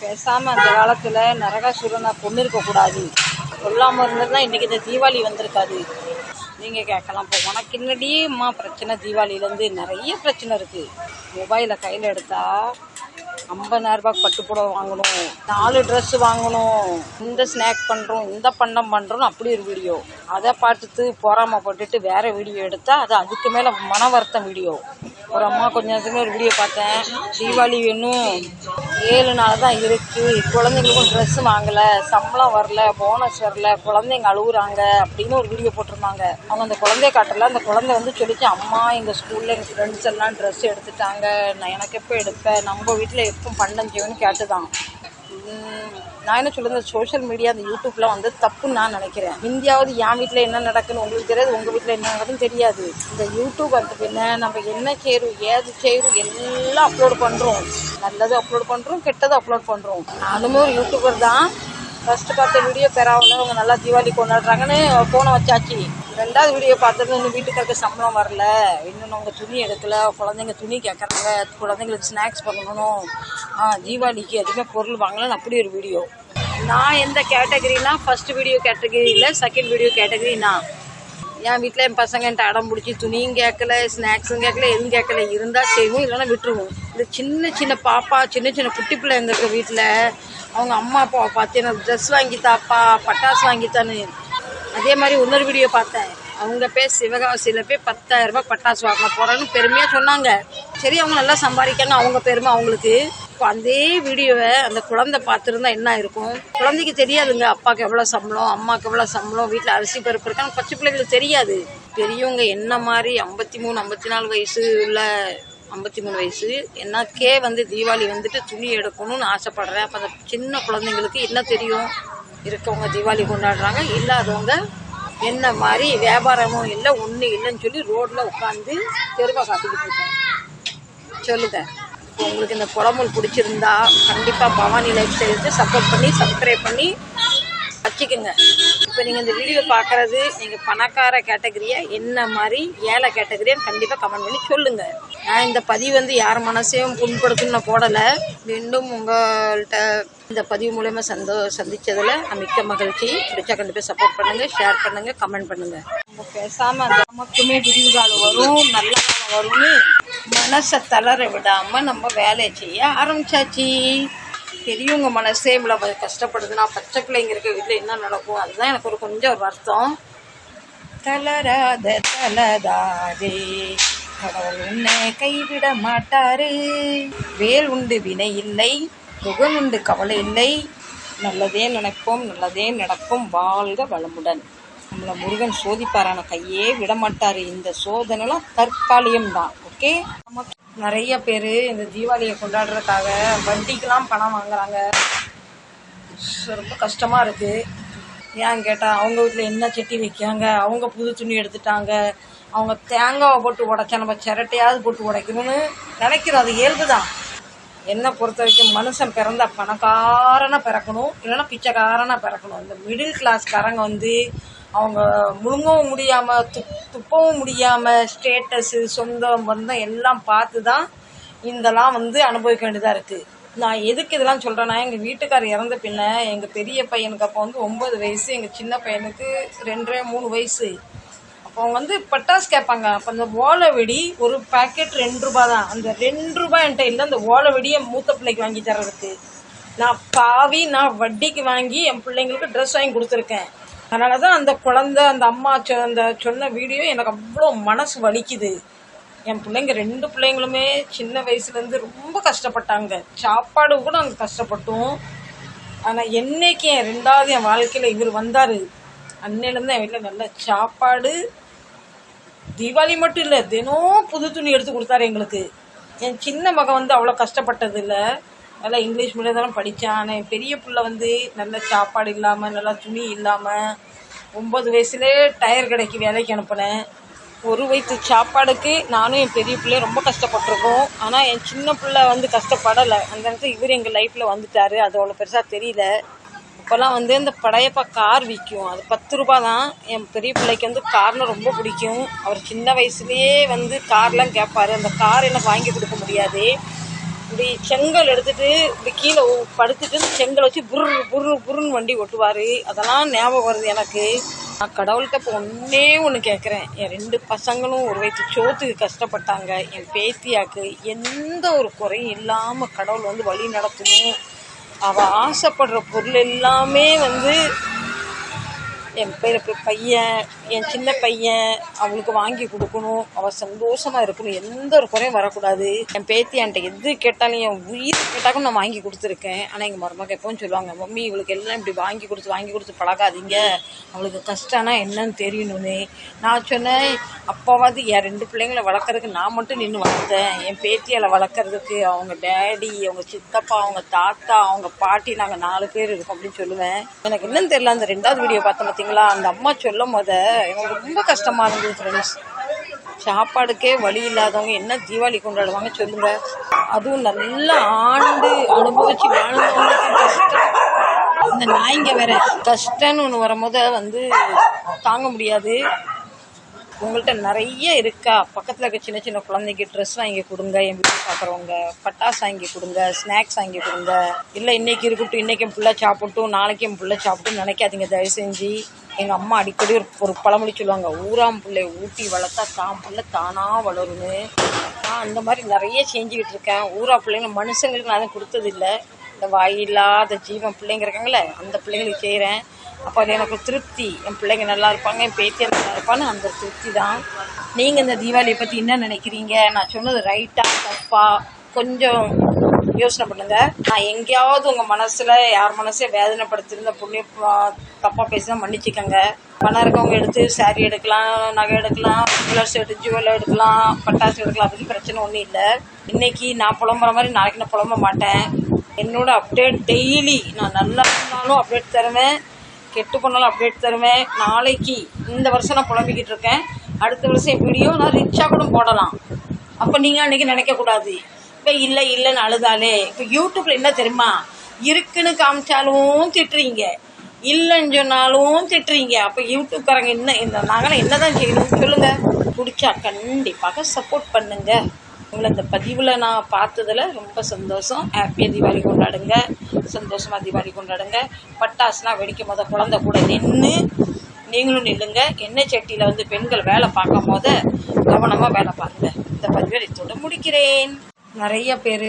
பேசாமல் அந்த காலத்தில் நரகாசுரனை கொண்டு இருக்கக்கூடாது. சொல்லாமல் இருந்ததுன்னா இன்றைக்கி இந்த தீபாவளி வந்திருக்காது. நீங்கள் கேட்கலாம், இப்போ உனக்கு என்னடியேம்மா பிரச்சனை? தீபாவளியிலேருந்து நிறைய பிரச்சனை இருக்குது. மொபைலை கையில் எடுத்தால் 50,000 ரூபாய்க்கு பட்டுப்புடவை வாங்கணும், 4 ட்ரெஸ்ஸு வாங்கணும், இந்த ஸ்நாக் பண்ணுறோம், இந்த பண்டம் பண்ணுறோன்னு அப்படி ஒரு வீடியோ. அதை பார்த்துட்டு பொறாமப்பட்டுட்டு வேறு வீடியோ எடுத்தால் அது அதுக்கு மேலே மன வருத்தம் வீடியோ. ஒரு அம்மா கொஞ்ச நேரத்துக்கு ஒரு வீடியோ பார்த்தேன், தீபாவளி இன்னும் 7 நாள் தான் இருக்குது, குழந்தைங்களுக்கும் ட்ரெஸ்ஸு வாங்கலை, சம்பளம் வரல, போனஸ் வரல, குழந்தைங்க அழுகுறாங்க அப்படின்னு ஒரு வீடியோ போட்டிருந்தாங்க. அவங்க அந்த குழந்தைய காட்டல. அந்த குழந்தை வந்து சொல்லிச்சு, அம்மா எங்கள் ஸ்கூலில் எங்கள் ஃப்ரெண்ட்ஸ் எல்லாம் ட்ரெஸ் எடுத்துட்டாங்க, நான் எனக்கு எப்போ எடுப்பேன், நம்ம வீட்டில் எப்போ பண்ணம் செய்வேன்னு கேட்டுதான். நான் என்ன சொல்லுறது, சோஷியல் மீடியா அந்த யூடியூப்லாம் வந்து தப்புன்னு நான் நினைக்கிறேன். இந்தியாவது என் வீட்டில் என்ன நடக்குன்னு உங்களுக்கு தெரியாது, உங்கள் வீட்டில் என்ன நடக்குன்னு தெரியாது. இந்த யூடியூப் வந்து பின்ன நம்ம என்ன செய்கிறோம் ஏது செய்கிறோம் எல்லாம் அப்லோட் பண்ணுறோம். நல்லது அப்லோட் பண்ணுறோம், கெட்டது அப்லோட் பண்ணுறோம். நானுமே ஒரு யூடியூபர் தான். ஃபஸ்ட்டு பார்த்த வீடியோ பெறாவில் அவங்க நல்லா தீபாவளி கொண்டாடுறாங்கன்னு ஃபோனை வச்சாச்சு. 2வது வீடியோ பார்த்தது இன்னும் வீட்டுக்காருக்கு சம்பளம் வரல, இன்னும் அவங்க துணி எடுக்கலை, குழந்தைங்க துணி கேட்குறாங்க, குழந்தைங்களுக்கு ஸ்நாக்ஸ் பண்ணணும், தீபாவளிக்கு எதுவுமே பொருள் வாங்கலன்னு அப்படி ஒரு வீடியோ. நான் எந்த கேட்டகரினா ஃபஸ்ட்டு வீடியோ கேட்டகரி இல்லை, செகண்ட் வீடியோ கேட்டகரி. நான் என் வீட்டில் என் பசங்க என்கிட்ட அடம் பிடிச்சி துணியும் கேட்கல, ஸ்நாக்ஸும் கேட்கல, எதுவும் கேட்கல, இருந்தால் செய்வோம் இல்லைன்னா விட்டுருவோம். இந்த சின்ன சின்ன பாப்பா, சின்ன சின்ன குட்டி பிள்ளைங்க இருக்க வீட்டில் அவங்க அம்மா அப்பாவை பார்த்து எனக்கு ட்ரெஸ் வாங்கித்தாப்பா, பட்டாசு வாங்கித்தான்னு. அதே மாதிரி இன்னொரு வீடியோ பார்த்தேன், அவங்க சிவகாசியில் போய் 10,000 ரூபாய் பட்டாசு வாங்க போகிறேன்னு பெருமையாக சொன்னாங்க. சரி, அவங்க நல்லா சம்பாதிக்காங்க, அவங்க பெருமை அவங்களுக்கு. இப்போ அதே வீடியோவை அந்த குழந்தை பார்த்துருந்தா என்ன இருக்கும்? குழந்தைக்கு தெரியாதுங்க அப்பாவுக்கு எவ்வளோ சம்பளம், அம்மாவுக்கு எவ்வளோ சம்பளம், வீட்டில் அரிசி பருப்பு இருக்காங்க, பச்சை பிள்ளைங்களுக்கு தெரியாது. பெரியவங்க என்ன மாதிரி 53 54 வயசு உள்ள 53 வயசு எனக்கே வந்து தீபாவளி வந்துட்டு துணி எடுக்கணும்னு ஆசைப்படுறேன். அப்போ அந்த சின்ன குழந்தைங்களுக்கு என்ன தெரியும்? இருக்கவங்க தீபாவளி கொண்டாடுறாங்க, இல்லாதவங்க என்ன மாதிரி வியாபாரமும் இல்லை ஒன்றும் இல்லைன்னு சொல்லி ரோட்டில் உட்காந்து தெருவை காட்டிக்கிட்டு இருக்கேன். சொல்லுங்கள், இப்போ உங்களுக்கு இந்த குழம்பு பிடிச்சிருந்தா கண்டிப்பாக பவானி லைஃப் ஸ்டைலுக்கு சப்போர்ட் பண்ணி சப்ஸ்கிரைப் பண்ணி வச்சுக்கோங்க. இப்போ நீங்கள் இந்த வீடியோ பார்க்குறது நீங்கள் பணக்கார கேட்டகரியா என்ன மாதிரி ஏழை கேட்டகரியான்னு கண்டிப்பாக கமெண்ட் பண்ணி சொல்லுங்கள். நான் இந்த பதிவு வந்து யார் மனசையும் புண்படுத்துன்னு நான் போடலை. மீண்டும் உங்கள்கிட்ட இந்த பதிவு மூலயமா சந்தித்ததில் நான் மிக்க மகிழ்ச்சி. பிடிச்சா கண்டிப்பாக சப்போர்ட் பண்ணுங்கள், ஷேர் பண்ணுங்கள், கமெண்ட் பண்ணுங்கள். நம்ம பேசாமல் அந்த நமக்குமே விடிவு காலம் வரும், நல்ல காலம் வரும்னு மனசை தளர விடாமல் நம்ம வேலையை செய்ய ஆரம்பித்தாச்சு. பெரியவங்க மனசே இவ்வளோ கஷ்டப்படுதுன்னா பச்சை பிள்ளைங்க இருக்க வீட்டில் என்ன நடக்கும்? அதுதான் எனக்கு ஒரு கொஞ்சம் ஒரு வருத்தம். தளராத தளராதே, கடவுள் உன்னை கைவிட மாட்டாரு, வேல் உண்டு வினை இல்லை, புகழ் உண்டு கவலை இல்லை, நல்லதே நினைப்போம் நல்லதே நடக்கும், வாழ்க வளமுடன். நம்மளை முருகன் சோதிப்பாரான கையே விட மாட்டார். இந்த சோதனைலாம் தற்காலிகம்தான். ஓகே, நமக்கு நிறைய பேர் இந்த தீபாவளியை கொண்டாடுறதுக்காக வட்டிக்கெலாம் பணம் வாங்குறாங்க. ரொம்ப கஷ்டமாக இருக்குது. ஏன் கேட்டால் அவங்க வீட்டில் என்ன செட்டி வைக்காங்க, அவங்க புது துணி எடுத்துட்டாங்க, அவங்க தேங்காவை போட்டு உடைச்சா நம்ம சிரட்டையாவது போட்டு உடைக்கணும்னு நினைக்கிறோம். அது இயல்பு தான். என்னை பொறுத்த வரைக்கும் மனுஷன் பிறந்தா பணக்காரனாக பிறக்கணும், இல்லைன்னா பிச்சைக்காரனாக பிறக்கணும். இந்த மிடில் கிளாஸ்காரங்க வந்து அவங்க முழுங்கவும் முடியாமல் துப்பவும் முடியாமல் ஸ்டேட்டஸு சொந்தம் பந்தம் எல்லாம் பார்த்து தான் இதெல்லாம் வந்து அனுபவிக்க வேண்டியதாக இருக்குது. நான் எதுக்கு இதெல்லாம் சொல்கிறேன்னா, எங்கள் வீட்டுக்காரர் இறந்த பின்ன எங்கள் பெரிய பையனுக்கு அப்போ வந்து 9 வயசு, எங்கள் சின்ன பையனுக்கு 2 3 வயசு. அப்போ அவங்க வந்து பட்டாசு கேட்பாங்க. அப்போ அந்த ஓலை வெடி ஒரு பேக்கெட் 2 ரூபா தான். அந்த 2 ரூபாய் என்கிட்ட இல்லை அந்த ஓலை வெடியை மூத்த பிள்ளைக்கு வாங்கி தர்றதுக்கு. நான் வட்டிக்கு வாங்கி என் பிள்ளைங்களுக்கு ட்ரெஸ் வாங்கி கொடுத்துருக்கேன். அதனால தான் அந்த குழந்தை அந்த அம்மா அந்த சொன்ன வீடியோ எனக்கு அவ்வளோ மனசு வலிக்குது. என் பிள்ளைங்க 2 பிள்ளைங்களுமே சின்ன வயசுலேருந்து ரொம்ப கஷ்டப்பட்டாங்க. சாப்பாடு கூட நாங்கள் கஷ்டப்பட்டோம். ஆனால் என்னைக்கு என் 2வது என் வாழ்க்கையில் இவர் வந்தார், அன்னையிலேருந்து என் வீட்டில் நல்ல சாப்பாடு. தீபாவளி மட்டும் இல்லை, தினம் புது துணி எடுத்து கொடுத்தாரு எங்களுக்கு. என் சின்ன மகன் வந்து அவ்வளோ கஷ்டப்பட்டது இல்லை, நல்லா இங்கிலீஷ் மீடியம் தான் படித்தான். ஆனால் என் பெரிய பிள்ளை வந்து நல்ல சாப்பாடு இல்லாமல் நல்லா துணி இல்லாமல் 9 வயசுலேயே டயர் கடைக்கு வேலைக்கு அனுப்பினேன். ஒரு வயிற்று சாப்பாடுக்கு நானும் என் பெரிய பிள்ளைய ரொம்ப கஷ்டப்பட்டிருக்கோம். ஆனால் என் சின்ன பிள்ளை வந்து கஷ்டப்படலை. அந்த நேரத்தில் இவர் எங்கள் லைஃப்பில் வந்துட்டார். அது அவ்வளோ பெருசாக தெரியல. இப்போல்லாம் வந்து இந்த படையப்பா கார் விற்கும், அது 10 ரூபா தான். என் பெரிய பிள்ளைக்கு வந்து கார்னால் ரொம்ப பிடிக்கும். அவர் சின்ன வயசுலேயே வந்து கார்லாம் கேட்பார். அந்த கார் எனக்கு வாங்கி கொடுக்க முடியாது. இப்படி செங்கல் எடுத்துட்டு இப்படி கீழே படுத்துட்டு செங்கல் வச்சு புருன்னு வண்டி ஓட்டுவார். அதெல்லாம் ஞாபகம் வருது எனக்கு. நான் கடவுள்கிட்ட இப்போ ஒன்று கேட்குறேன். என் 2 பசங்களும் ஒரு வயிற்று சோத்துக்கு கஷ்டப்பட்டாங்க. என் பேத்தியாக்கு எந்த ஒரு குறையும் இல்லாமல் கடவுள் வழி நடத்தணும். அவள் ஆசைப்படுற பொருள் எல்லாமே என் பையன், என் சின்ன பையன் அவளுக்கு வாங்கி கொடுக்கணும். அவள் சந்தோஷமாக இருக்கணும். எந்த ஒரு குறையும் வரக்கூடாது. என் பேத்தி என்கிட்ட எது கேட்டாலும், என் உயிர் கேட்டாலும் நான் வாங்கி கொடுத்துருக்கேன். ஆனால் எங்கள் மருமக எப்பவும் சொல்லுவாங்க, மம்மி இவளுக்கு எல்லாம் இப்படி வாங்கி கொடுத்து பழகாதீங்க, அவளுக்கு கஷ்டம்னா என்னன்னு தெரியணும்னு. நான் சொன்னேன், அப்போவாது என் 2 பிள்ளைங்களை வளர்க்குறதுக்கு நான் மட்டும் நின்று வளர்த்தேன். என் பேத்தியால் வளர்க்குறதுக்கு அவங்க டேடி, அவங்க சித்தப்பா, அவங்க தாத்தா, அவங்க பாட்டி, நாங்கள் 4 பேர் இருக்கோம் அப்படின்னு சொல்லுவேன். எனக்கு என்னன்னு தெரியல. அந்த 2வது வீடியோ பார்த்தேன், அந்த அம்மா சொல்லும் போத எனக்கு ரொம்ப கஷ்டமா இருந்தது ஃப்ரெண்ட்ஸ். சாப்பாடுக்கே வழி இல்லாதவங்க என்ன தீபாவளி கொண்டாடுவாங்க சொல்லுங்க. அதுவும் நல்ல ஆண்டு அனுபவிச்சு வாழ்ந்தவங்களுக்கு கஷ்டம். இந்த நாய்ங்க வேற கஷ்டம்னு ஒன்று வரும்போது தாங்க முடியாது. உங்கள்கிட்ட நிறைய இருக்கா? பக்கத்தில் இருக்க சின்ன சின்ன குழந்தைக்கு ட்ரெஸ் வாங்கி கொடுங்க. என் வீட்டு பார்க்குறவங்க பட்டாசு வாங்கி கொடுங்க, ஸ்நாக்ஸ் வாங்கி கொடுங்க. இல்லை இன்றைக்கி இருக்கட்டும், இன்றைக்கி என் பிள்ளை சாப்பிட்டும், நாளைக்கு என் பிள்ளை சாப்பிட்டும் நினைக்காதீங்க தயவு செஞ்சு. எங்கள் அம்மா அடிக்கடி ஒரு பழமொழி சொல்லுவாங்க, ஊராம் பிள்ளைய ஊட்டி வளர்த்தா தான் பிள்ளை தானாக வளருன்னு. நான் அந்த மாதிரி நிறைய செஞ்சுக்கிட்டு இருக்கேன். ஊரா பிள்ளைங்க மனுஷங்களுக்கு நான் கொடுத்ததில்லை. இந்த வாயில்லாத ஜீவன் பிள்ளைங்க இருக்காங்களே, அந்த பிள்ளைங்களுக்கு செய்கிறேன். அப்போ அது எனக்கு திருப்தி. என் பிள்ளைங்க நல்லா இருப்பாங்க, என் பேத்தியை நல்லா இருப்பான்னு அந்த திருப்தி தான். நீங்கள் இந்த தீபாவளியை பற்றி என்ன நினைக்கிறீங்க? நான் சொன்னது ரைட்டாக தப்பா கொஞ்சம் யோசனை பண்ணுங்கள். நான் எங்கேயாவது உங்கள் மனசில் யார் மனசே வேதனைப்படுத்திருந்த புண்ணியம் தப்பாக பேசினா மன்னிச்சிக்கங்க. பணம் இருக்கவங்க எடுத்து சாரீ எடுக்கலாம், நகை எடுக்கலாம், ஜுவல்லர்ஸ் எடுத்து ஜுவல் எடுக்கலாம், பட்டாசு எடுக்கலாம். அதுக்கு பிரச்சனை ஒன்றும் இல்லை. இன்றைக்கி நான் புலம்புற மாதிரி நாளைக்கு நான் புலம்ப மாட்டேன். என்னோட அப்டேட் டெய்லி நான் நல்லா இருந்தாலும் அப்டேட் தருவேன், கெட்டு போனாலும் அப்டேட் தருவேன். நாளைக்கு இந்த வருஷம் நான் புலம்பிக்கிட்டு இருக்கேன், அடுத்த வருஷம் வீடியோ நான் ரிச்சாக கூட போடலாம். அப்போ நீங்கள் அன்றைக்கி நினைக்கக்கூடாது இப்போ இல்லைன்னு அழுதாலே. இப்போ யூடியூப்பில் என்ன தெரியுமா, இருக்குன்னு காமிச்சாலும் திட்டுறீங்க, இல்லைன்னு சொன்னாலும் திட்டுறீங்க. அப்போ யூடியூப்காரங்க என்ன நாங்களாம் என்ன தான் செய்யணும்னு சொல்லுங்கள். பிடிச்சா கண்டிப்பாக சப்போர்ட் பண்ணுங்கள். உங்களை இந்த பதிவில் நான் பார்த்ததில் ரொம்ப சந்தோஷம். ஹாப்பியாக தீபாவளி கொண்டாடுங்க, சந்தோஷமாக தீபாவளி கொண்டாடுங்க. பட்டாசுலாம் வெடிக்கும் போது குழந்தை கூட நின்று நீங்களும் நில்லுங்க. எண்ணெய் சட்டியில் பெண்கள் வேலை பார்க்கும் போது கவனமாக வேலை பாருங்கள். இந்த பதிவை இதோட முடிக்கிறேன். நிறைய பேர்